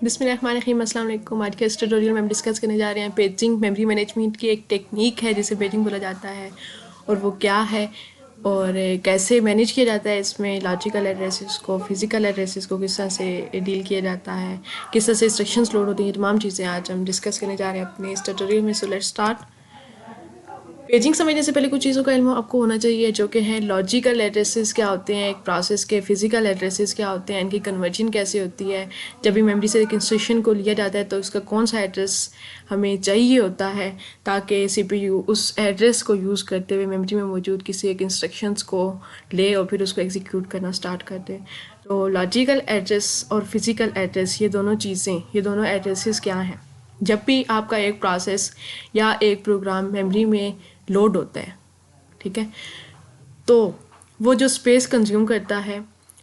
बिस्मिल्लाहिर्रहमानिर्रहीम, अस्सलाम वालेकुम। आज के इस ट्यूटोरियल में हम डिस्कस करने जा रहे हैं पेजिंग मेमोरी मैनेजमेंट की एक टेक्निक है जिसे पेजिंग बोला जाता है, और वो क्या है और कैसे मैनेज किया जाता है। इसमें लॉजिकल एड्रेसेस को, फिजिकल एड्रेसेस को किस तरह से डील किया जाता है, किस तरह से इंस्ट्रक्शंस लोड होती हैं, तमाम चीज़ें आज हम डिस्कस करने जा रहे हैं अपने इस ट्यूटोरियल में। So let's start. पेजिंग समझने से पहले कुछ चीज़ों का इल्म आपको होना चाहिए, जो कि हैं लॉजिकल एड्रेसेस क्या होते हैं एक प्रोसेस के, फिजिकल एड्रेसेस क्या होते हैं, इनकी कन्वर्जन कैसे होती है। जब भी मेमोरी से एक इंस्ट्रक्शन को लिया जाता है तो उसका कौन सा एड्रेस हमें चाहिए होता है ताकि सीपीयू उस एड्रेस को यूज़ करते हुए मेमोरी में मौजूद किसी एक इंस्ट्रक्शंस को ले और फिर उसको एग्जीक्यूट करना स्टार्ट कर दे। तो लॉजिकल एड्रेस और फिजिकल एड्रेस, ये दोनों चीज़ें, ये दोनों एड्रेसेस क्या हैं। जब भी आपका एक प्रोसेस या एक प्रोग्राम मेमोरी में लोड होता है, ठीक है, तो वो जो स्पेस कंज्यूम करता है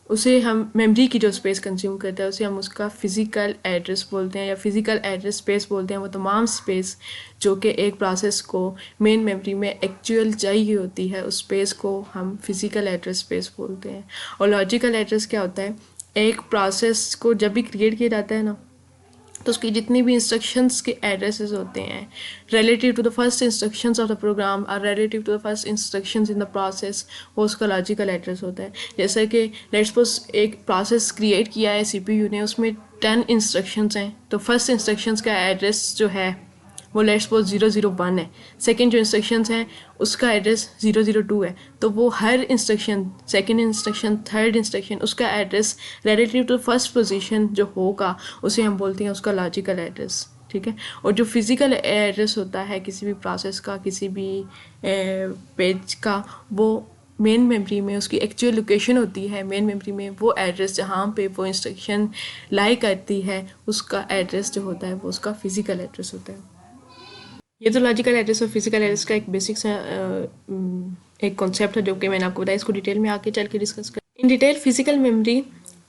उसे हम, मेमोरी की जो स्पेस कंज्यूम करता है उसे हम उसका फिज़िकल एड्रेस बोलते हैं या फिज़िकल एड्रेस स्पेस बोलते हैं। वो तमाम स्पेस जो कि एक प्रोसेस को मेन मेमोरी में एक्चुअल चाहिए होती है, उस स्पेस को हम फिज़िकल एड्रेस स्पेस बोलते हैं। और लॉजिकल एड्रेस क्या होता है, एक प्रोसेस को जब भी क्रिएट किया जाता है ना, तो उसकी जितनी भी इंस्ट्रक्शंस के एड्रेसेस होते हैं relative to the first instructions of the program और relative to the first instructions in the process, वो उसका लॉजिकल एड्रेस होता है। जैसे कि लेट्स सपोज एक प्रोसेस क्रिएट किया है सीपीयू ने, उसमें 10 इंस्ट्रक्शंस हैं, तो फर्स्ट इंस्ट्रक्शंस का एड्रेस जो है वो लेट्स सपोज 001 है। सेकंड जो इंस्ट्रक्शंस हैं उसका एड्रेस 002 है। तो वो हर instruction, second instruction, third instruction, उसका address relative to first position जो होगा उसे हम बोलते हैं उसका लॉजिकल एड्रेस, ठीक है। और जो फिज़िकल एड्रेस होता है किसी भी प्रोसेस का, किसी भी पेज का, वो मेन मेमोरी में उसकी एक्चुअल लोकेशन होती है। मेन मेमोरी में वो एड्रेस जहाँ पे वो इंस्ट्रक्शन लाई करती है, उसका एड्रेस जो होता है वो उसका फिज़िकल एड्रेस होता है। ये तो लॉजिकल एड्रेस और फिजिकल एड्रेस का एक बेसिक सा एक कॉन्सेप्ट है जो कि मैंने आपको बताया। इसको डिटेल में आके चल के डिस्कस कर। इन डिटेल फिजिकल मेमोरी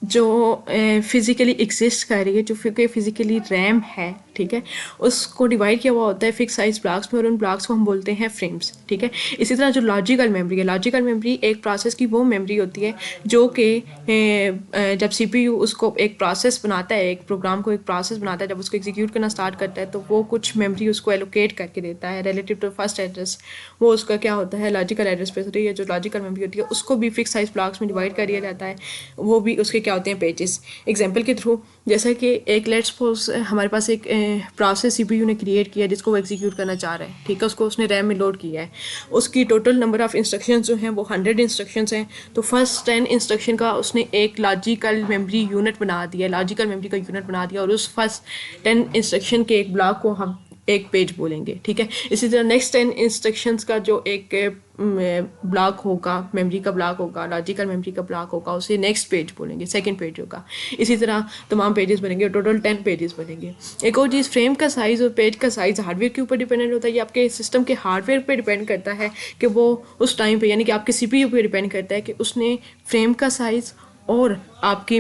जो फिज़िकली एग्जिस्ट कर रही है, जो फिज़िकली रैम है, ठीक है, उसको डिवाइड किया हुआ होता है फिक्स साइज ब्लॉक्स में, और उन ब्लॉक्स को हम बोलते हैं फ्रेम्स, ठीक है। इसी तरह जो लॉजिकल मेमोरी है, लॉजिकल मेमोरी एक प्रोसेस की वो मेमोरी होती है जो कि जब सीपीयू उसको एक प्रोसेस बनाता है, एक प्रोग्राम को एक प्रोसेस बनाता है, जब उसको एग्जीक्यूट करना स्टार्ट करता है तो वो कुछ मेमोरी उसको एलोकेट करके देता है रिलेटिव टू फर्स्ट एड्रेस। वो उसका क्या होता है, लॉजिकल एड्रेस स्पेस होती है। जो लॉजिकल मेमोरी होती है उसको भी फिक्स साइज ब्लॉक्स में डिवाइड कर दिया जाता है। वो भी उसके क्या होते हैं, पेजेस। एग्जाम्पल के थ्रू, जैसा कि एक लेट्स सपोज हमारे पास एक प्रोसेस सीपीयू ने क्रिएट किया जिसको वो एग्जीक्यूट करना चाह रहा है, ठीक है, उसको उसने रैम में लोड किया है। उसकी टोटल नंबर ऑफ इंस्ट्रक्शंस जो हैं वो 100 इंस्ट्रक्शंस हैं। तो फर्स्ट 10 इंस्ट्रक्शन का उसने एक लॉजिकल मेमोरी यूनिट बना दिया, लॉजिकल मेमोरी का यूनिट बना दिया, और उस फर्स्ट 10 इंस्ट्रक्शन के एक ब्लॉक को हम एक पेज बोलेंगे, ठीक है। इसी तरह नेक्स्ट 10 इंस्ट्रक्शंस का जो एक ब्लॉक होगा, मेमोरी का ब्लॉक होगा, लॉजिकल मेमोरी का ब्लॉक होगा, उसे नेक्स्ट पेज बोलेंगे, सेकंड पेज होगा। इसी तरह तमाम पेजेस बनेंगे, टोटल 10 पेजेस बनेंगे। एक और चीज़, फ्रेम का साइज़ और पेज का साइज़ हार्डवेयर के ऊपर डिपेंडेंट होता है। ये आपके सिस्टम के हार्डवेयर पे डिपेंड करता है कि वो उस टाइम पे, यानी कि आपके सीपीयू पे डिपेंड करता है कि उसने फ्रेम का साइज़ और आपकी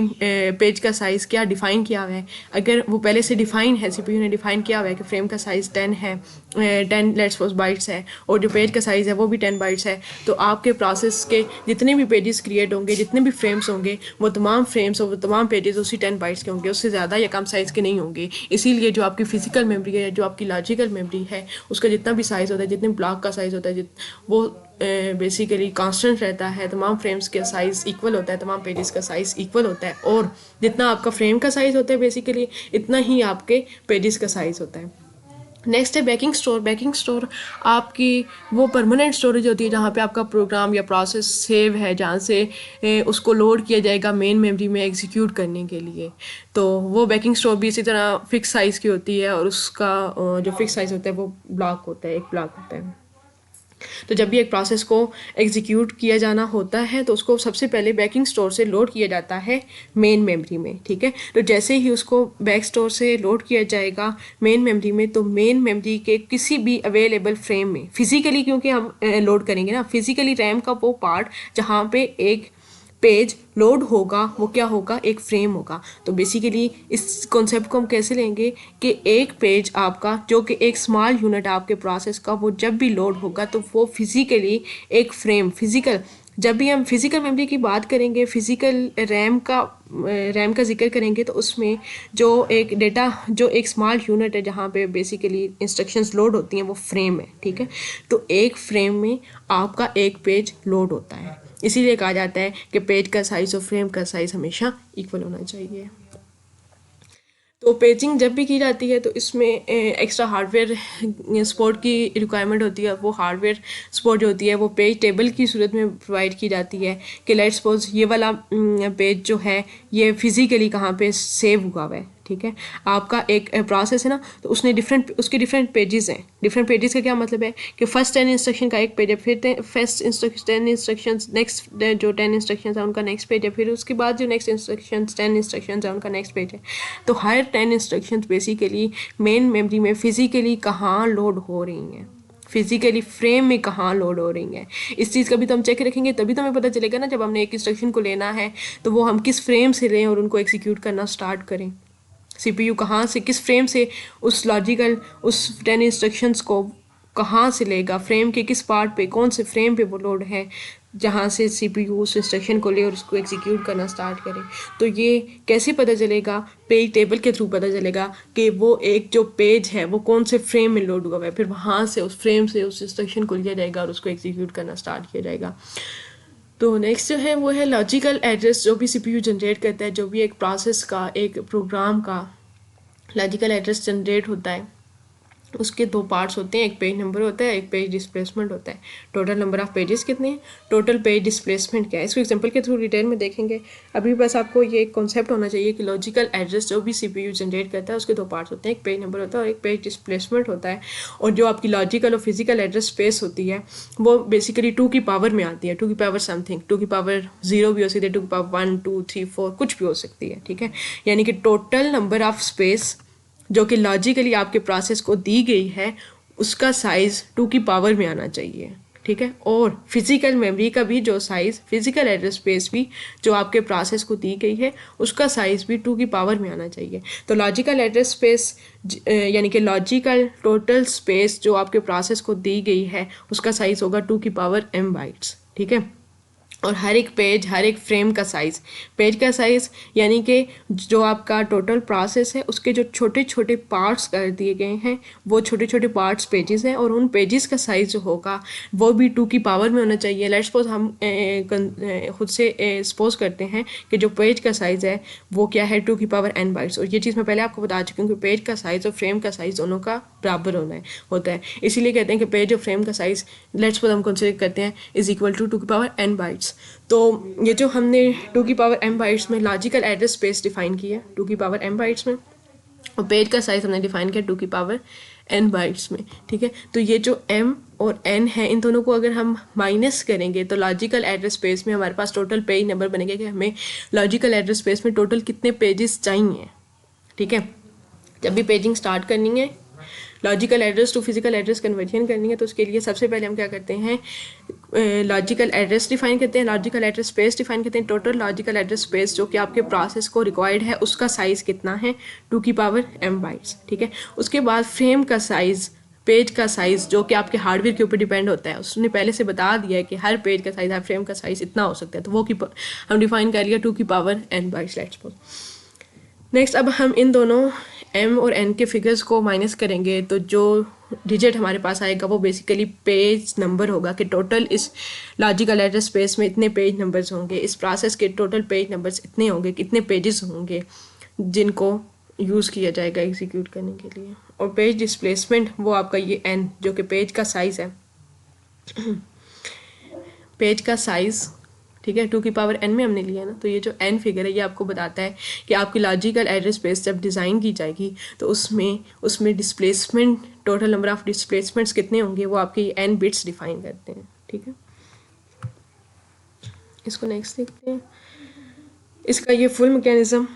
पेज का साइज़ क्या डिफ़ाइन किया हुआ है। अगर वो पहले से डिफ़ाइन है, सीपीयू ने डिफ़ाइन किया हुआ है कि फ्रेम का साइज़ 10 है, 10 लेट्स सपोज बाइट्स है, और जो पेज का साइज़ है वो भी 10 बाइट्स है, तो आपके प्रोसेस के जितने भी पेजेस क्रिएट होंगे, जितने भी फ्रेम्स होंगे, वो तमाम फ्रेम्स और वो तमाम पेजेस उसी 10 बाइट्स के होंगे, उससे ज़्यादा या कम साइज़ के नहीं होंगे। इसीलिए जो आपकी फिजिकल मेमोरी है, जो आपकी लॉजिकल मेमोरी है, उसका जितना भी साइज़ होता है, जितने ब्लॉक का साइज़ होता है, वो बेसिकली कांस्टेंट रहता है। तमाम फ्रेम्स का साइज़ इक्वल होता है, तमाम पेजेस का साइज़ इक्वल होता है, और जितना आपका फ्रेम का साइज़ होता है बेसिकली, इतना ही आपके पेजेस का साइज़ होता है। नेक्स्ट है बैकिंग स्टोर। बैकिंग स्टोर आपकी वो परमानेंट स्टोरेज होती है जहाँ पे आपका प्रोग्राम या प्रोसेस सेव है, जहाँ से उसको लोड किया जाएगा मेन मेमोरी में एग्जीक्यूट करने के लिए। तो वो बैकिंग स्टोर भी इसी तरह फिक्स साइज़ की होती है, और उसका जो फिक्स साइज़ होता है वो ब्लॉक होता है, एक ब्लॉक होता है। तो जब भी एक प्रोसेस को एग्जीक्यूट किया जाना होता है तो उसको सबसे पहले बैकिंग स्टोर से लोड किया जाता है मेन मेमोरी में, ठीक है। तो जैसे ही उसको बैक स्टोर से लोड किया जाएगा मेन मेमोरी में, तो मेन मेमोरी के किसी भी अवेलेबल फ्रेम में फिजिकली, क्योंकि हम लोड करेंगे ना, फिजिकली रैम का वो पार्ट जहाँ पे एक पेज लोड होगा वो क्या होगा, एक फ्रेम होगा। तो बेसिकली इस कॉन्सेप्ट को हम कैसे लेंगे कि एक पेज आपका, जो कि एक स्मॉल यूनिट आपके प्रोसेस का, वो जब भी लोड होगा तो वो फिजिकली एक फ्रेम, फिजिकल जब भी हम फिज़िकल मेमोरी की बात करेंगे, फिज़िकल रैम का जिक्र करेंगे, तो उसमें जो एक डेटा, जो एक स्मॉल यूनिट है जहाँ पे बेसिकली इंस्ट्रक्शंस लोड होती हैं, वो फ्रेम है, ठीक है। तो एक फ्रेम में आपका एक पेज लोड होता है, इसीलिए कहा जाता है कि पेज का साइज़ और फ्रेम का साइज़ हमेशा इक्वल होना चाहिए। तो पेजिंग जब भी की जाती है तो इसमें एक्स्ट्रा हार्डवेयर सपोर्ट की रिक्वायरमेंट होती है। वो हार्डवेयर सपोर्ट जो होती है वो पेज टेबल की सूरत में प्रोवाइड की जाती है कि लेट्स सपोज ये वाला पेज जो है ये फिज़िकली कहाँ पे सेव हुआ हुआ है, ठीक है। आपका एक प्रोसेस है ना, तो उसके डिफरेंट पेजेस हैं। डिफरेंट पेजेस का क्या मतलब है कि फर्स्ट 10 इंस्ट्रक्शन का एक पेज है, फिर फर्स्ट 10 इंस्ट्रक्शन, नेक्स्ट जो 10 इंस्ट्रक्शन है उनका नेक्स्ट पेज है, फिर उसके बाद जो नेक्स्ट इंस्ट्रक्शन 10 इंस्ट्रक्शन है उनका नेक्स्ट पेज है। तो हर 10 इंस्ट्रक्शन बेसिकली मेन मेमोरी में फिजिकली कहाँ लोड हो रही हैं, फिजिकली फ्रेम में कहाँ लोड हो रही हैं, इस चीज़ का भी तो हम चेक रखेंगे, तभी तो हमें पता चलेगा ना। जब हमने एक इंस्ट्रक्शन को लेना है तो वो हम किस फ्रेम से लें और उनको एग्जीक्यूट करना स्टार्ट करें। सीपीयू कहाँ से, किस फ्रेम से उस लॉजिकल, उस 10 इंस्ट्रक्शंस को कहाँ से लेगा, फ्रेम के किस पार्ट पे, कौन से फ्रेम पे वो लोड है, जहाँ से सीपीयू उस इंस्ट्रक्शन को ले और उसको एग्जीक्यूट करना स्टार्ट करे। तो ये कैसे पता चलेगा? पेज टेबल के थ्रू पता चलेगा कि वो एक जो पेज है वो कौन से फ्रेम में लोड हुआ है, फिर वहाँ से उस फ्रेम से उस इंस्ट्रक्शन को लिया जाएगा और उसको एग्जीक्यूट करना स्टार्ट किया जाएगा। तो नेक्स्ट जो है वो है लॉजिकल एड्रेस। जो भी सीपीयू जनरेट करता है, जो भी एक प्रोसेस का, एक प्रोग्राम का लॉजिकल एड्रेस जनरेट होता है, उसके दो पार्ट्स होते हैं, एक पेज नंबर होता है, एक पेज डिस्प्लेसमेंट होता है। टोटल नंबर ऑफ पेजेस कितने हैं, टोटल पेज डिस्प्लेसमेंट क्या है, इसको एग्जांपल के थ्रू डिटेल में देखेंगे। अभी बस आपको ये कॉन्सेप्ट होना चाहिए कि लॉजिकल एड्रेस जो भी सीपीयू जनरेट करता है उसके दो पार्ट्स होते हैं, एक पेज नंबर होता है और एक पेज डिस्प्लेसमेंट होता है। और जो आपकी लॉजिकल और फिजिकल एड्रेस स्पेस होती है वो बेसिकली 2 की पावर में आती है, 2 की पावर समथिंग, 2 की पावर 0 भी हो सकती है, 2 की पावर 1 2 3 4 कुछ भी हो सकती है, ठीक है। यानी कि टोटल नंबर ऑफ स्पेस जो कि लॉजिकली आपके प्रोसेस को दी गई है उसका साइज़ 2 की पावर में आना चाहिए, ठीक है। और फिज़िकल मेमोरी का भी जो साइज़, फिज़िकल एड्रेस स्पेस भी जो आपके प्रोसेस को दी गई है उसका साइज़ भी 2 की पावर में आना चाहिए। तो लॉजिकल एड्रेस स्पेस यानी कि लॉजिकल टोटल स्पेस जो आपके प्रोसेस को दी गई है उसका साइज़ होगा 2 की पावर m बाइट्स, ठीक है। और हर एक पेज, हर एक फ्रेम का साइज़, पेज का साइज़ यानी कि जो आपका टोटल प्रोसेस है उसके जो छोटे छोटे पार्ट्स कर दिए गए हैं वो छोटे छोटे पार्ट्स पेजेस हैं, और उन पेजेस का साइज़ जो होगा वो भी 2 की पावर में होना चाहिए। लेट्स सपोज हम खुद से सपोज करते हैं कि जो पेज का साइज़ है वो क्या है, 2 की पावर n बाइट्स। और ये चीज़ मैं पहले आपको बता चुकी हूँ कि पेज का साइज़ और फ्रेम का साइज़ दोनों का बराबर होता है। इसीलिए कहते हैं कि पेज और फ्रेम का साइज़ लेट्स सपोज हम कंसिडर करते हैं इज़ इक्वल टू 2 की पावर n बाइट्स। तो ये जो हमने 2 की पावर m बाइट्स में लॉजिकल एड्रेस स्पेस डिफाइन किया 2 की पावर m बाइट्स में, और पेज का साइज़ हमने डिफाइन किया 2 की पावर n बाइट्स में, ठीक है। तो ये जो m और n है इन दोनों को अगर हम माइनस करेंगे तो लॉजिकल एड्रेस स्पेस में हमारे पास टोटल पेज नंबर बनेगा कि हमें लॉजिकल एड्रेस स्पेस में टोटल कितने पेजेस चाहिए, ठीक है। जब भी पेजिंग स्टार्ट करनी है, logical address to physical address conversion करनी है, तो उसके लिए सबसे पहले हम क्या करते हैं, लॉजिकल एड्रेस डिफाइन करते हैं, लॉजिकल एड्रेस स्पेस डिफाइन करते हैं। टोटल लॉजिकल एड्रेस स्पेस जो कि आपके प्रोसेस को रिक्वायर्ड है उसका साइज़ कितना है, 2 की पावर m बाइट्स, ठीक है। उसके बाद फ्रेम का साइज़, पेज का साइज़ जो कि आपके हार्डवेयर के ऊपर डिपेंड होता है, उसने पहले से बता दिया है कि हर पेज का साइज़, हर फ्रेम का साइज़ इतना हो सकता है, तो वो की हम डिफाइन कर लिया 2 की power n bytes, let's suppose. Next अब हम इन दोनों m और n के फिगर्स को माइनस करेंगे तो जो डिजिट हमारे पास आएगा वो बेसिकली पेज नंबर होगा कि टोटल इस लॉजिकल एड्रेस स्पेस में इतने पेज नंबर्स होंगे, इस प्रोसेस के टोटल पेज नंबर्स इतने होंगे, कितने पेजेस होंगे जिनको यूज़ किया जाएगा एग्जीक्यूट करने के लिए। और पेज डिस्प्लेसमेंट वो आपका ये n जो कि पेज का साइज़ है पेज का साइज़, ठीक है, 2 की पावर n में हमने लिया ना, तो ये जो n फिगर है ये आपको बताता है कि आपकी लॉजिकल एड्रेस स्पेस जब डिज़ाइन की जाएगी तो उसमें displacement, total number of displacements कितने होंगे वो आपके n बिट्स डिफाइन करते हैं, ठीक है। इसको नेक्स्ट देखते हैं, इसका ये फुल मैकेनिज्म।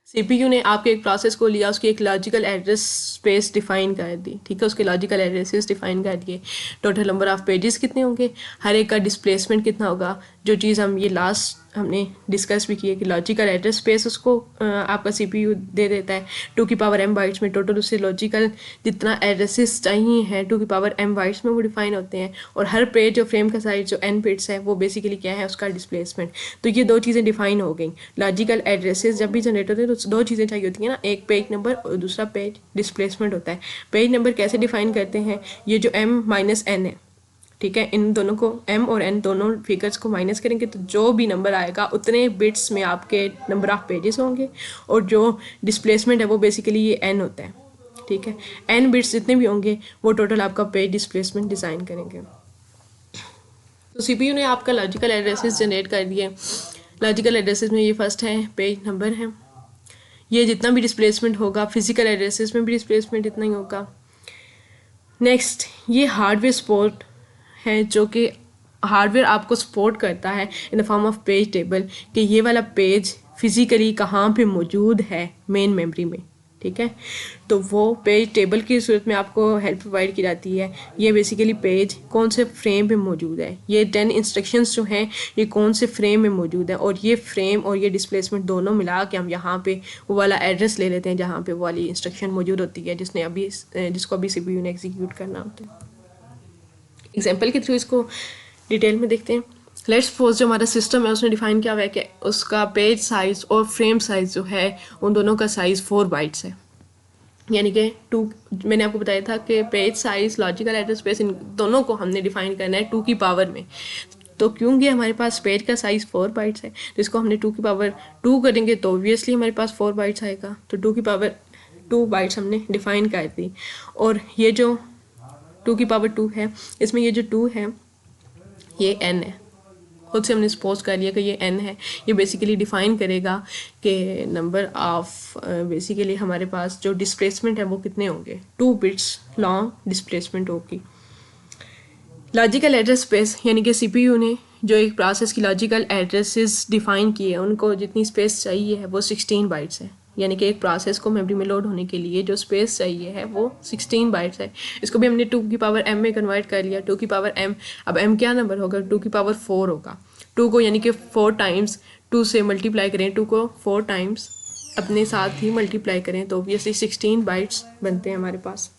सीपीयू ने आपके एक प्रोसेस को लिया, उसकी एक लॉजिकल एड्रेस स्पेस डिफाइन कर दी, ठीक है, उसके लॉजिकल एड्रेसेस डिफाइन कर दिए, टोटल नंबर ऑफ पेजेस कितने होंगे, हर एक का डिस्प्लेसमेंट कितना होगा, जो चीज़ हम ये लास्ट हमने डिस्कस भी की है कि लॉजिकल एड्रेस स्पेस उसको आपका CPU दे देता है 2 की पावर m बाइट्स में। टोटल उससे लॉजिकल जितना एड्रेसेस चाहिए हैं 2 की पावर m बाइट्स में वो डिफाइन होते हैं। और हर पेज और फ्रेम का साइज जो n बिट्स है वो बेसिकली क्या है, उसका डिस्प्लेसमेंट। तो ये दो चीज़ें डिफाइन हो गई। लॉजिकल एड्रेसेस जब भी जनरेट होते हैं तो दो चीज़ें चाहिए होती हैं ना, एक पेज नंबर और दूसरा पेज डिस्प्लेसमेंट होता है। पेज नंबर कैसे डिफाइन करते हैं, ये जो m-n है, ठीक है, इन दोनों को m और n दोनों फिगर्स को माइनस करेंगे तो जो भी नंबर आएगा उतने बिट्स में आपके नंबर ऑफ पेजेस होंगे। और जो डिस्प्लेसमेंट है वो बेसिकली ये n होता है, ठीक है। n बिट्स जितने भी होंगे वो टोटल आपका पेज डिस्प्लेसमेंट डिज़ाइन करेंगे। तो CPU ने आपका लॉजिकल एड्रेसेस जनरेट कर दिए। लॉजिकल एड्रेसेस में ये फर्स्ट है, पेज नंबर है। ये जितना भी डिस्प्लेसमेंट होगा फिजिकल एड्रेसेस में भी डिस्प्लेसमेंट इतना ही होगा। नेक्स्ट, ये हार्डवेयर सपोर्ट है, जो कि हार्डवेयर आपको सपोर्ट करता है in the form of page table, कि ये वाला पेज फिजिकली कहाँ पे मौजूद है मेन मेमोरी में, ठीक है। तो वो पेज टेबल की सूरत में आपको हेल्प प्रोवाइड की जाती है। ये बेसिकली पेज कौन से फ्रेम में मौजूद है, ये 10 इंस्ट्रक्शंस जो हैं ये कौन से फ्रेम में मौजूद है, और ये फ्रेम और ये डिस्प्लेसमेंट दोनों मिला के हम यहाँ पे वो वाला एड्रेस ले लेते हैं जहाँ पे वो वाली इंस्ट्रक्शन मौजूद होती है जिसको अभी CPU ने एग्जीक्यूट करना होता है। एग्जाम्पल के थ्रू इसको डिटेल में देखते हैं। लेट्स सपोज जो हमारा सिस्टम है उसने डिफाइन किया हुआ है कि उसका पेज साइज़ और फ्रेम साइज़ जो है उन दोनों का साइज़ 4 बाइट्स है, यानी कि 2। मैंने आपको बताया था कि page size, logical address space, इन दोनों को हमने डिफाइन करना है 2 की पावर में। तो क्योंकि हमारे पास पेज का साइज़ 4 बाइट्स है तो इसको हमने 2 की पावर 2 करेंगे तो ऑब्वियसली हमारे पास 4 बाइट्स आएगा। तो 2 की पावर 2 बाइट्स हमने डिफाइन कर दी। और ये जो 2 की पावर 2 है, इसमें ये जो 2 है ये n है, खुद से हमने सपोज कर लिया कि ये n है। ये बेसिकली डिफाइन करेगा कि नंबर ऑफ बेसिकली हमारे पास जो डिस्प्लेसमेंट है वो कितने होंगे, 2 बिट्स लॉन्ग डिस्प्लेसमेंट होगी। लॉजिकल एड्रेस स्पेस यानी कि CPU ने जो एक प्रोसेस की लॉजिकल एड्रेसेस डिफाइन किए हैं उनको जितनी स्पेस चाहिए है वो 16 बाइट्स है। यानी कि एक प्रोसेस को मेमोरी में लोड होने के लिए जो स्पेस चाहिए है वो 16 बाइट्स है। इसको भी हमने 2 की पावर m में कन्वर्ट कर लिया। 2 की पावर m, अब m क्या नंबर होगा, 2 की पावर 4 होगा। 2 को यानी कि 4 टाइम्स 2 से मल्टीप्लाई करें, 2 को 4 टाइम्स अपने साथ ही मल्टीप्लाई करें तो ऑब्वियसली 16 बाइट्स बनते हैं हमारे पास।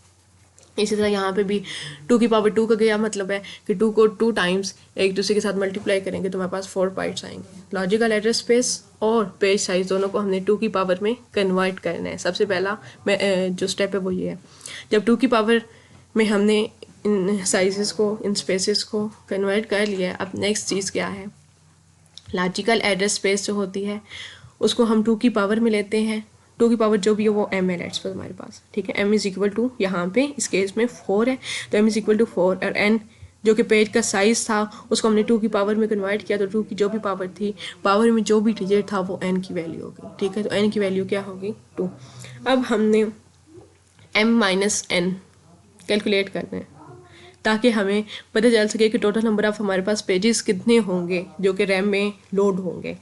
इसी तरह यहाँ पे भी 2 की पावर 2 का क्या मतलब है कि 2 को 2 टाइम्स एक दूसरे के साथ मल्टीप्लाई करेंगे तो हमारे पास 4 बाइट्स आएंगे। लॉजिकल एड्रेस स्पेस और पेज साइज दोनों को हमने 2 की पावर में कन्वर्ट करना है। सबसे पहला जो स्टेप है वो ये है, जब 2 की पावर में हमने इन साइजेस को, इन स्पेसेस को कन्वर्ट कर लिया है, अब नेक्स्ट चीज़ क्या है, लॉजिकल एड्रेस स्पेस जो होती है उसको हम 2 की पावर में लेते हैं। 2 की पावर जो भी है वो m है लेट्स सपोज हमारे पास, ठीक है। m इज इक्वल टू, यहाँ पे इस केस में 4 है तो m इज इक्वल टू 4, और n जो कि पेज का साइज़ था उसको हमने 2 की पावर में कन्वर्ट किया तो 2 की जो भी पावर थी, पावर में जो भी डिजिट था वो n की वैल्यू होगी, ठीक है। तो n की वैल्यू क्या होगी, 2। अब हमने m माइनस n कैलकुलेट करना है ताकि हमें पता चल सके कि टोटल नंबर ऑफ हमारे पास पेजेस कितने होंगे जो कि रैम में लोड होंगे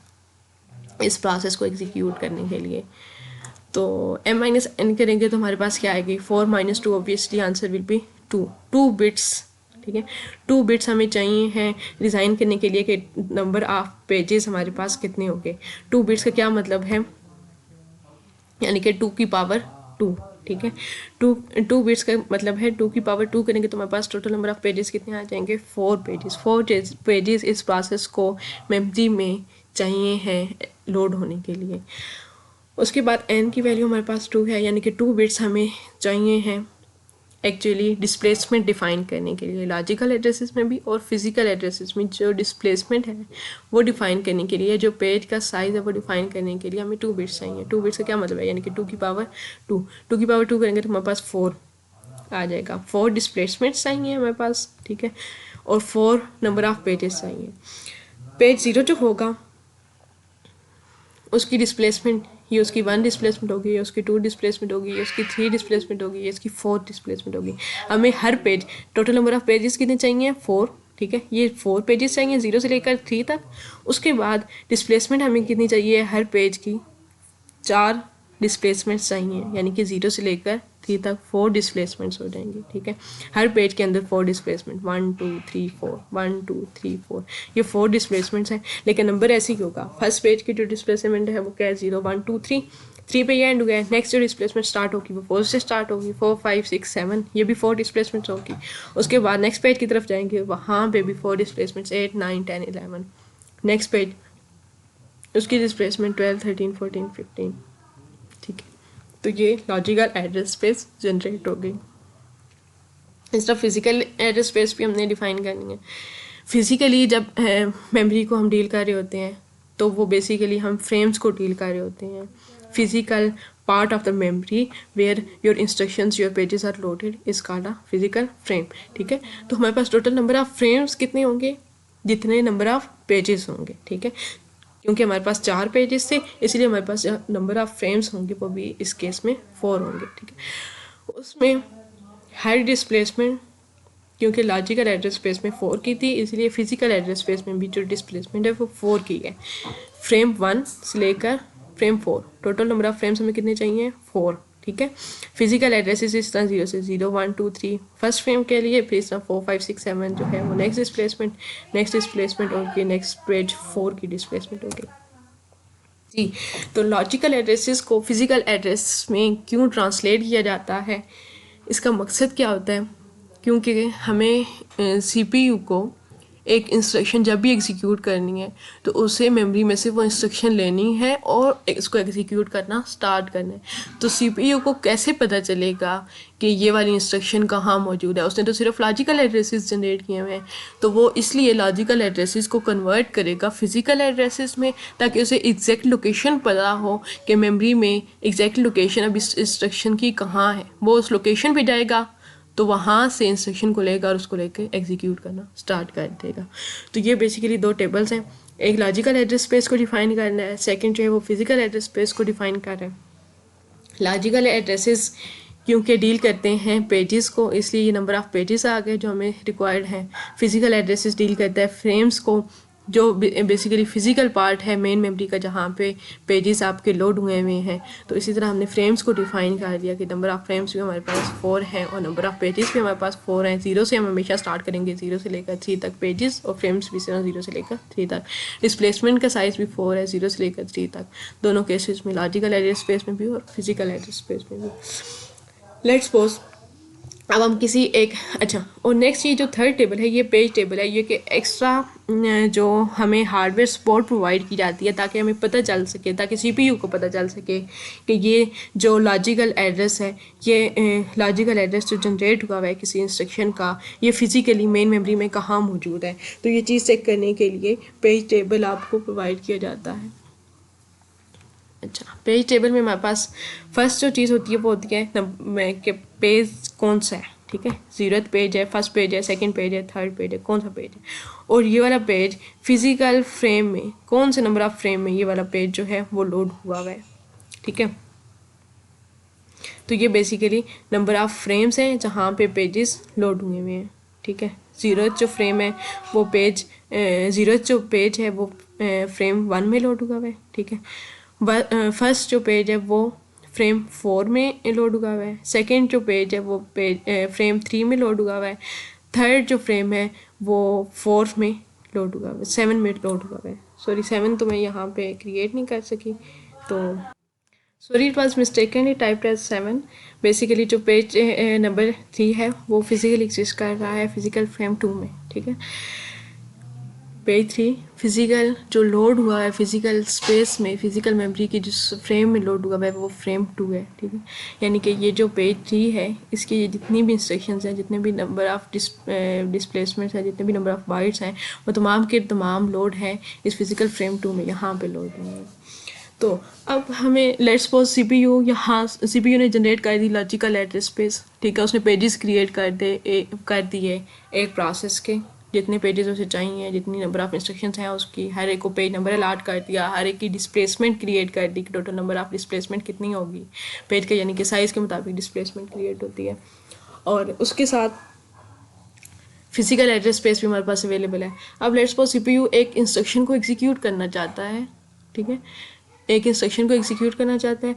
इस प्रोसेस को एग्जीक्यूट करने के लिए। तो m माइनस n करेंगे तो हमारे पास क्या आएगी, 4 minus 2, obviously answer will be 2 bits, ठीक है। 2 बिट्स हमें चाहिए हैं डिज़ाइन करने के लिए कि नंबर ऑफ पेजेस हमारे पास कितने होंगे। 2 बिट्स का क्या मतलब है, यानी कि 2 की पावर 2, ठीक है। 2 बिट्स का मतलब है 2 की पावर 2 करेंगे तो हमारे पास टोटल नंबर ऑफ पेजेस कितने आ जाएंगे, 4 पेजेस। 4 पेजेस इस प्रोसेस को मेमोरी में चाहिए हैं लोड होने के लिए। उसके बाद n की वैल्यू हमारे पास 2 है, यानी कि 2 बिट्स हमें चाहिए हैं एक्चुअली डिस्प्लेसमेंट डिफाइन करने के लिए। लॉजिकल एड्रेसेस में भी और फिजिकल एड्रेसेस में जो डिस्प्लेसमेंट है वो डिफाइन करने के लिए, जो पेज का साइज़ है वो डिफाइन करने के लिए हमें 2 बिट्स चाहिए। 2 बिट्स का क्या मतलब है, यानी कि 2 की पावर 2 की पावर 2 करेंगे तो हमारे पास 4 आ जाएगा। 4 डिस्प्लेसमेंट चाहिए हमारे पास, ठीक है, और 4 नंबर ऑफ पेजेस चाहिए। पेज 0 जो होगा उसकी डिस्प्लेसमेंट, ये उसकी 1 डिस्प्लेसमेंट होगी, ये उसकी 2 डिस्प्लेसमेंट होगी, ये उसकी 3 डिस्प्लेसमेंट होगी, ये इसकी 4 डिस्प्लेसमेंट होगी। हमें हर page, total number of pages कितने चाहिए, 4, ठीक है। ये 4 पेजेस चाहिए 0 से लेकर 3 तक। उसके बाद डिस्प्लेसमेंट हमें कितनी चाहिए हर पेज की, 4 डिस्प्लेसमेंट्स चाहिए, यानी कि 0 से लेकर 3 तक 4 डिस्प्लेसमेंट्स हो जाएंगे, ठीक है। हर पेज के अंदर 4 डिस्प्लेसमेंट, 1 2 3 4, 1 2 3 4, ये 4 डिस्प्लेसमेंट्स हैं। लेकिन नंबर ऐसे ही होगा, फर्स्ट पेज की जो डिस्प्लेसमेंट है वो क्या है, 0 1 2 3, 3 पे ये एंड हो गया। नेक्स्ट जो डिस्प्लेसमेंट स्टार्ट होगी वो 4 से स्टार्ट होगी, 4 5 6 7, ये भी 4 डिस्प्लेसमेंट्स होगी। उसके बाद नेक्स्ट पेज की तरफ जाएंगे, वहाँ पे भी 4 डिस्प्लेसमेंट्स, 8 9 10 11। नेक्स्ट पेज उसकी डिस्प्लेसमेंट 12 13 14 15, ठीक है। तो ये लॉजिकल एड्रेस स्पेस जनरेट हो गई। इस तरह फिजिकल एड्रेस स्पेस भी हमने डिफाइन करनी है। फिजिकली जब मेमोरी को हम डील कर रहे होते हैं तो वो बेसिकली हम फ्रेम्स को डील कर रहे होते हैं। Physical part of the memory where your instructions your pages are loaded is called a physical frame, ठीक है। तो हमारे पास टोटल नंबर ऑफ फ्रेम्स कितने होंगे, जितने नंबर ऑफ पेजेस होंगे, ठीक है। क्योंकि हमारे पास 4 पेजेस थे इसलिए हमारे पास नंबर ऑफ फ्रेम्स होंगे वो भी इस केस में 4 होंगे, ठीक है। उसमें हर डिस्प्लेसमेंट, क्योंकि लॉजिकल एड्रेस स्पेस में 4 की थी इसलिए फिजिकल एड्रेस स्पेस में भी जो डिस्प्लेसमेंट है वो 4 की है। फ्रेम 1 से लेकर frame 4, total number of frames हमें कितने चाहिए, 4, ठीक है। फिजिकल एड्रेसेस इस तरह 0 से 0 1 2 3 फर्स्ट फ्रेम के लिए, फिर इस तरह 4 5 6 7 जो है वो नेक्स्ट डिस्प्लेसमेंट होगी, नेक्स्ट पेज 4 की डिस्प्लेसमेंट होगी जी। तो लॉजिकल एड्रेसेस को फिजिकल एड्रेस में क्यों ट्रांसलेट किया जाता है, इसका मकसद क्या होता है, क्योंकि हमें सीपीयू को एक इंस्ट्रक्शन जब भी एग्जीक्यूट करनी है तो उसे मेमोरी में से वो इंस्ट्रक्शन लेनी है और इसको एग्जीक्यूट करना स्टार्ट करना है। तो सीपीयू को कैसे पता चलेगा कि ये वाली इंस्ट्रक्शन कहाँ मौजूद है, उसने तो सिर्फ लॉजिकल एड्रेसेस जनरेट किए हुए हैं, तो वो इसलिए लॉजिकल एड्रेसेस को कन्वर्ट करेगा फिजिकल एड्रेसेस में ताकि उसे एग्जैक्ट लोकेशन पता हो कि मेमोरी में एग्जैक्ट लोकेशन अब इस इंस्ट्रक्शन की कहाँ है। वो उस लोकेशन पे जाएगा तो वहाँ से इंस्ट्रक्शन को लेकर और उसको लेकर एग्जीक्यूट करना स्टार्ट कर देगा। तो ये बेसिकली 2 टेबल्स हैं, एक लॉजिकल एड्रेस स्पेस को डिफाइन करना है, सेकंड जो है वो फिजिकल एड्रेस स्पेस को डिफाइन कर रहा है। लॉजिकल एड्रेसेस क्योंकि डील करते हैं पेजेस को इसलिए ये नंबर ऑफ पेजेस आ गए जो हमें रिक्वायर्ड हैं। फिजिकल एड्रेसेस डील करता है फ्रेम्स को, जो बेसिकली फिजिकल पार्ट है मेन मेमोरी का जहाँ पे पेजेस आपके लोड हुए हुए हैं। तो इसी तरह हमने फ्रेम्स को डिफाइन कर दिया कि नंबर ऑफ फ्रेम्स भी हमारे पास 4 हैं और नंबर ऑफ पेजेस भी हमारे पास 4 हैं। 0 से हम हमेशा स्टार्ट करेंगे, 0 से लेकर 3 तक पेजेस, और फ्रेम्स भी 0 से लेकर 3 तक। डिस्प्लेसमेंट का साइज़ भी 4 है, 0 से लेकर 3 तक, दोनों केसेस में, लॉजिकल एड्रेस स्पेस में भी और फिजिकल एड्रेस स्पेस में भी। लेट्स सपोज अब हम किसी एक और नेक्स्ट ये जो थर्ड टेबल है ये पेज टेबल है, ये कि एक्स्ट्रा जो हमें हार्डवेयर सपोर्ट प्रोवाइड की जाती है ताकि हमें पता चल सके, ताकि सीपीयू को पता चल सके कि ये जो लॉजिकल एड्रेस है, ये लॉजिकल एड्रेस जो जनरेट हुआ है किसी इंस्ट्रक्शन का, ये फिजिकली मेन मेमोरी में कहाँ मौजूद है। तो ये चीज़ चेक करने के लिए पेज टेबल आपको प्रोवाइड किया जाता है। पेज टेबल में हमारे पास फर्स्ट जो चीज़ होती है वो होती है कि पेज कौन सा है, ठीक है। 0th पेज है, फर्स्ट पेज है, सेकंड पेज है, थर्ड पेज है, कौन सा पेज है। और ये वाला पेज फिजिकल फ्रेम में कौन से नंबर ऑफ फ्रेम में ये वाला पेज जो है वो लोड हुआ हुआ है, ठीक है। तो ये बेसिकली नंबर ऑफ फ्रेम्स हैं जहाँ पे पेजेस लोड हुए हुए हैं, ठीक है। 0th जो फ्रेम है वो पेज 0th जो पेज है वो फ्रेम 1 में लोड हुआ हुआ है, ठीक है। फर्स्ट जो पेज है वो फ्रेम 4 में लोड हुआ हुआ है, सेकंड जो पेज है वो पेज फ्रेम 3 में लोड हुआ हुआ है, थर्ड जो फ्रेम है वो 4 में लोड हुआ हुआ है, 7 में लोड हुआ हुआ है। सॉरी 7 तो मैं यहाँ पे क्रिएट नहीं कर सकी, तो sorry it was mistakenly typed as 7। Basically जो पेज नंबर 3 है वो फिजिकली एग्जिस्ट कर रहा है फिजिकल फ्रेम 2 में, ठीक है। पेज 3 फिजिकल जो लोड हुआ है फिजिकल स्पेस में, फिजिकल मेमोरी की जिस फ्रेम में लोड हुआ है वो फ्रेम 2 है, ठीक है। यानी कि ये जो पेज 3 है इसकी जितनी भी इंस्ट्रक्शंस हैं, जितने भी नंबर ऑफ डिस्प्लेसमेंट्स हैं, जितने भी नंबर ऑफ बाइट्स हैं, वो तमाम के तमाम लोड हैं इस फिजिकल फ्रेम 2 में, यहाँ पे लोड हैं। तो अब हमें लेट्स सपोज सीपीयू ने जनरेट कर दी लॉजिकल एड्रेस स्पेस, ठीक है। उसने पेजेस क्रिएट कर दिए एक प्रोसेस के, जितने पेजेस उसे चाहिए, जितनी नंबर ऑफ इंस्ट्रक्शंस हैं उसकी, हर एक को पेज नंबर अलाट कर दिया, हर एक की डिस्प्लेसमेंट क्रिएट कर दी कि टोटल नंबर ऑफ डिस्प्लेसमेंट कितनी होगी पेज के, यानी कि साइज़ के मुताबिक डिस्प्लेसमेंट क्रिएट होती है। और उसके साथ फिजिकल एड्रेस स्पेस भी हमारे पास अवेलेबल है। अब लेट्स सपोज सीपीयू एक इंस्ट्रक्शन को एग्जीक्यूट करना चाहता है, ठीक है, एक इंस्ट्रक्शन को एग्जीक्यूट करना चाहता है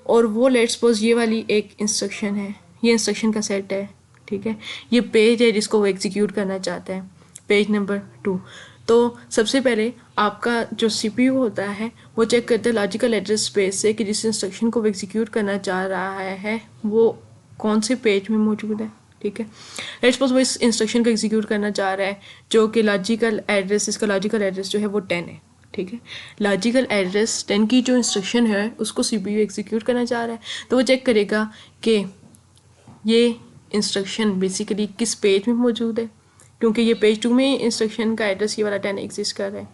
और वो लेट्स सपोज ये वाली एक इंस्ट्रक्शन है, ये इंस्ट्रक्शन का सेट है, ठीक है, ये पेज है जिसको वो एग्जीक्यूट करना चाहता है, पेज नंबर 2। तो सबसे पहले आपका जो CPU होता है वो चेक करता है लॉजिकल एड्रेस स्पेस से कि जिस इंस्ट्रक्शन को वो एग्जीक्यूट करना चाह रहा है वो कौन से पेज में मौजूद है, ठीक है। लेट्स सपोज वो इस इंस्ट्रक्शन को एग्जीक्यूट करना चाह रहा है जो कि लॉजिकल एड्रेस, इसका लॉजिकल एड्रेस जो है वो 10 है, ठीक है। लॉजिकल एड्रेस 10 की जो इंस्ट्रक्शन है उसको CPU एग्जीक्यूट करना चाह रहा है, तो वो चेक करेगा कि ये इंस्ट्रक्शन बेसिकली किस पेज में मौजूद है, क्योंकि ये पेज 2 में इंस्ट्रक्शन का एड्रेस ये वाला 10 एग्जिस्ट कर रहा है।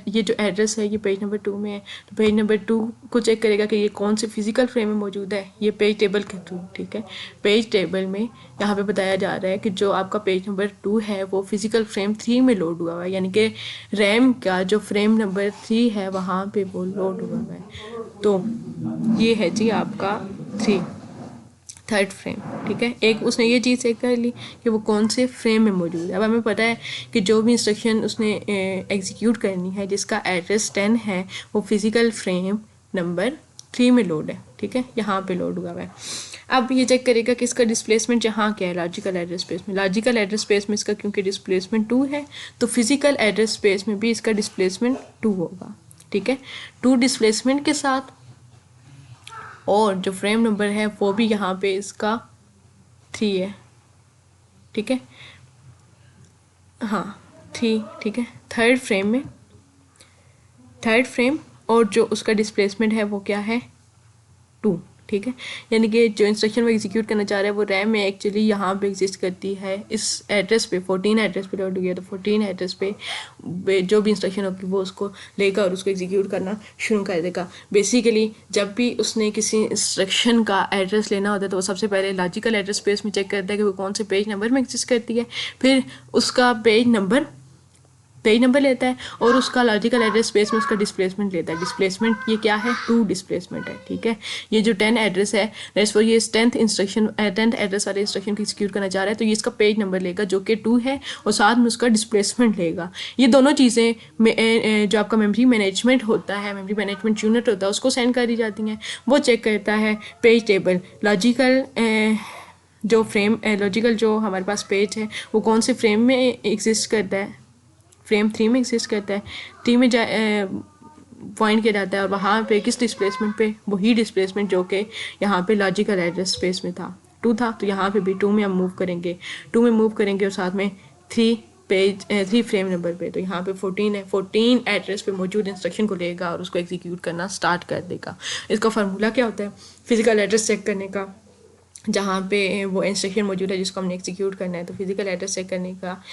ये जो एड्रेस है ये पेज नंबर 2 में है, तो पेज नंबर 2 को चेक करेगा कि ये कौन से फिजिकल फ्रेम में मौजूद है, ये पेज टेबल के थ्रू, ठीक है। पेज टेबल में यहाँ पे बताया जा रहा है कि जो आपका पेज नंबर 2 है वो फिजिकल फ्रेम 3 में लोड हुआ हुआ है, यानी कि रैम का जो फ्रेम नंबर 3 है वहाँ पे वो लोड हुआ हुआ है। तो ये है जी आपका 3rd फ्रेम, ठीक है। एक उसने ये चीज़ चेक कर ली कि वो कौन से फ्रेम में मौजूद है। अब हमें पता है कि जो भी इंस्ट्रक्शन उसने एग्जीक्यूट करनी है जिसका एड्रेस 10 है वो फिजिकल फ्रेम नंबर 3 में लोड है, ठीक है, यहाँ पे लोड हुआ है। अब ये चेक करेगा कि इसका डिस्प्लेसमेंट यहाँ क्या है लॉजिकल एड्रेस स्पेस में। लॉजिकल एड्रेस स्पेस में इसका क्योंकि डिस्प्लेसमेंट 2 है तो फिजिकल एड्रेस स्पेस में भी इसका डिस्प्लेसमेंट 2 होगा, ठीक है। 2 डिस्प्लेसमेंट के साथ और जो फ्रेम नंबर है वो भी यहाँ पे इसका 3 है, ठीक है, हाँ 3, ठीक है। थर्ड फ्रेम और जो उसका डिस्प्लेसमेंट है वो क्या है 2, ठीक है। यानी कि जो इंस्ट्रक्शन वो एग्जीक्यूट करना चाह रहा है वो रैम में एक्चुअली यहाँ पे एग्जिस्ट करती है इस एड्रेस पे, 14 एड्रेस पे लोड हो गया, तो 14 एड्रेस पे जो भी इंस्ट्रक्शन होगी वो उसको लेगा और उसको एग्जीक्यूट करना शुरू कर देगा। बेसिकली जब भी उसने किसी इंस्ट्रक्शन का एड्रेस लेना होता है तो वो सबसे पहले लॉजिकल एड्रेस स्पेस में चेक करता है कि वो कौन से पेज नंबर में एग्जिस्ट करती है, फिर उसका पेज नंबर लेता है और उसका लॉजिकल एड्रेस स्पेस में उसका डिस्प्लेसमेंट लेता है। डिस्प्लेसमेंट ये क्या है 2 डिस्प्लेसमेंट है, ठीक है। ये जो 10 एड्रेस है लेट्स फॉर ये 10th एड्रेस वाले इंस्ट्रक्शन को एग्जीक्यूट करना चाह रहा है तो ये इसका पेज नंबर लेगा जो कि 2 है और साथ में उसका डिस्प्लेसमेंट लेगा। ये दोनों चीज़ें जो आपका मेमोरी मैनेजमेंट होता है, मेमोरी मैनेजमेंट यूनिट होता है उसको सेंड कर दी जाती हैं। वो चेक करता है पेज टेबल लॉजिकल जो हमारे पास पेज है वो कौन से फ्रेम में एग्जिस्ट करता है, फ्रेम 3 में एग्जिस्ट करता है, 3 में पॉइंट किया जाता है और वहाँ पे किस डिस्प्लेसमेंट पे, वही डिस्प्लेसमेंट जो कि यहाँ पे लॉजिकल एड्रेस स्पेस में था 2 था, तो यहाँ पे भी 2 में हम मूव करेंगे, 2 में मूव करेंगे और साथ में 3 फ्रेम नंबर पे, तो यहाँ पे 14 है, 14 एड्रेस पे मौजूद इंस्ट्रक्शन को लेगा और उसको एग्जीक्यूट करना स्टार्ट कर देगा। इसका फार्मूला क्या होता है फिजिकल एड्रेस चेक करने का, जहाँ पे वो इंस्ट्रक्शन मौजूद है जिसको हमने एग्जीक्यूट करना है, तो फिजिकल एड्रेस चेक करने का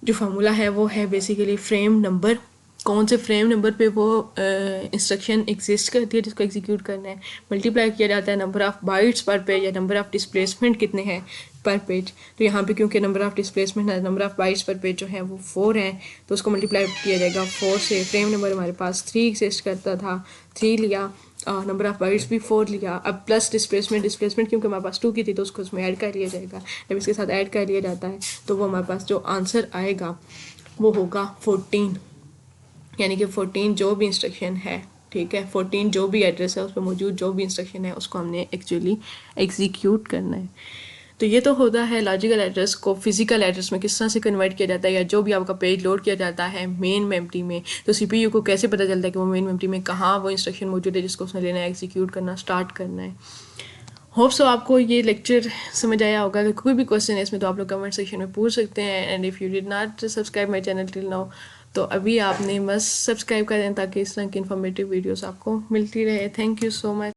जो फार्मूला है वो है बेसिकली फ्रेम नंबर, कौन से फ्रेम नंबर पे वो इंस्ट्रक्शन एग्जिस्ट करती है जिसको एग्जीक्यूट करना है, मल्टीप्लाई किया जाता है नंबर ऑफ़ बाइट्स पर पेज या नंबर ऑफ़ डिस्प्लेसमेंट कितने हैं पर पेज। तो यहाँ पे क्योंकि नंबर ऑफ़ डिस्प्लेसमेंट है, नंबर ऑफ़ बाइट्स पर पेज जो है वो 4 हैं तो उसको मल्टीप्लाई किया जाएगा 4 से। फ्रेम नंबर हमारे पास 3 एग्जिस्ट करता था, 3 लिया, नंबर ऑफ़ बाइट्स भी 4 लिया, अब प्लस डिस्प्लेसमेंट क्योंकि हमारे पास 2 की थी तो उसको उसमें ऐड कर लिया जाएगा। जब इसके साथ ऐड कर लिया जाता है तो वो हमारे पास जो आंसर आएगा वो होगा 14, यानी कि 14 जो भी इंस्ट्रक्शन है, ठीक है, 14 जो भी एड्रेस है उस पर मौजूद जो भी इंस्ट्रक्शन है उसको हमने एक्चुअली एग्जीक्यूट करना है। तो ये तो होता है लॉजिकल एड्रेस को फिजिकल एड्रेस में किस तरह से कन्वर्ट किया जाता है, या जो भी आपका पेज लोड किया जाता है मेन मेमोरी में तो CPU को कैसे पता चलता है कि वो मेन मेमोरी में कहाँ वो इंस्ट्रक्शन मौजूद है जिसको उसने लेना है, एग्जीक्यूट करना स्टार्ट करना है। होप सो आपको ये लेक्चर समझ आया होगा। अगर कोई भी क्वेश्चन है इसमें तो आप लोग कमेंट सेक्शन में पूछ सकते हैं। And if you did not subscribe my channel till now तो अभी आपने मस्ट सब्सक्राइब कर दें ताकि इस तरह की इन्फॉर्मेटिव वीडियोस आपको मिलती रहे। Thank you so much.